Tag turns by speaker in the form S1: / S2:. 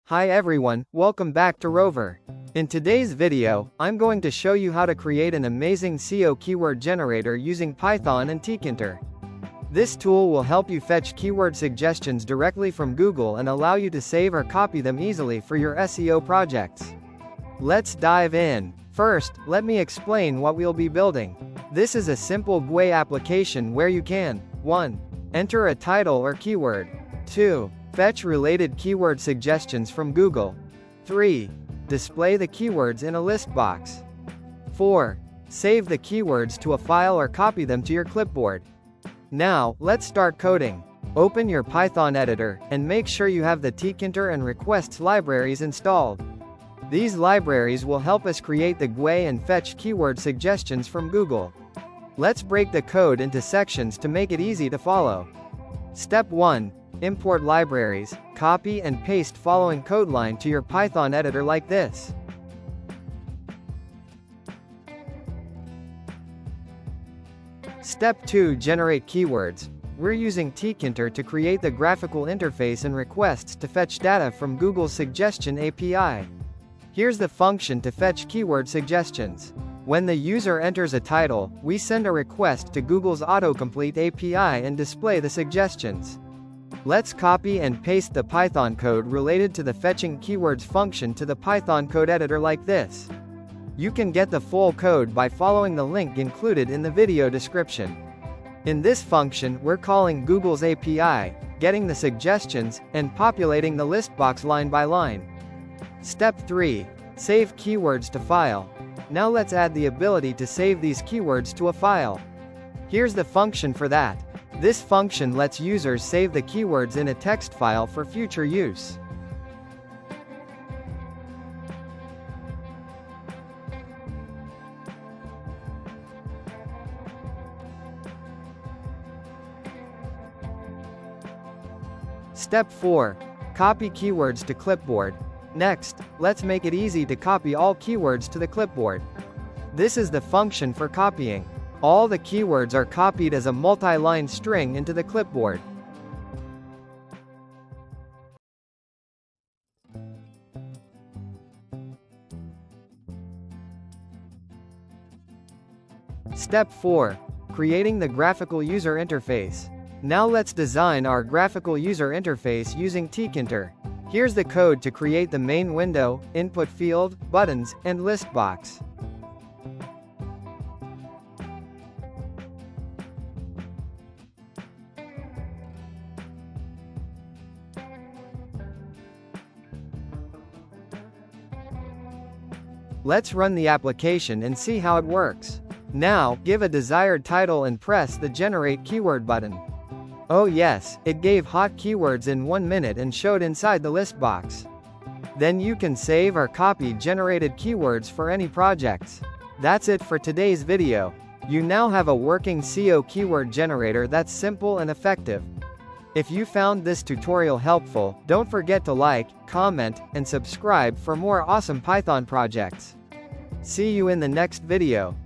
S1: Hi everyone, welcome back to Rover. In today's video, I'm going to show you how to create an amazing SEO keyword generator using Python and Tkinter. This tool will help you fetch keyword suggestions directly from Google and allow you to save or copy them easily for your SEO projects. Let's dive in. First, let me explain what we'll be building. This is a simple GUI application where you can 1. Enter a title or keyword. 2. Fetch related keyword suggestions from Google. 3. Display the keywords in a list box. 4. Save the keywords to a file or copy them to your clipboard. Now, let's start coding. Open your Python editor, and make sure you have the Tkinter and requests libraries installed. These libraries will help us create the GUI and fetch keyword suggestions from Google. Let's break the code into sections to make it easy to follow. Step 1. Import libraries. Copy and paste following code line to your Python editor like this. Step 2. Generate keywords. We're using Tkinter to create the graphical interface and requests to fetch data from Google's suggestion API. Here's the function to fetch keyword suggestions. When the user enters a title, we send a request to Google's autocomplete API and display the suggestions. Let's copy and paste the Python code related to the fetching keywords function to the Python code editor like this. You can get the full code by following the link included in the video description. In this function, we're calling Google's API, getting the suggestions, and populating the list box line by line. Step 3. Save keywords to file. Now let's add the ability to save these keywords to a file. Here's the function for that. This function lets users save the keywords in a text file for future use. Step 4. Copy keywords to clipboard. Next, let's make it easy to copy all keywords to the clipboard. This is the function for copying. All the keywords are copied as a multi-line string into the clipboard. Step 4. Creating the graphical user interface. Now let's design our graphical user interface using Tkinter. Here's the code to create the main window, input field, buttons, and list box. Let's run the application and see how it works. Now, give a desired title and press the Generate Keyword button. Oh yes, it gave hot keywords in 1 minute and showed inside the list box. Then you can save or copy generated keywords for any projects. That's it for today's video. You now have a working SEO keyword generator that's simple and effective. If you found this tutorial helpful, don't forget to like, comment, and subscribe for more awesome Python projects. See you in the next video.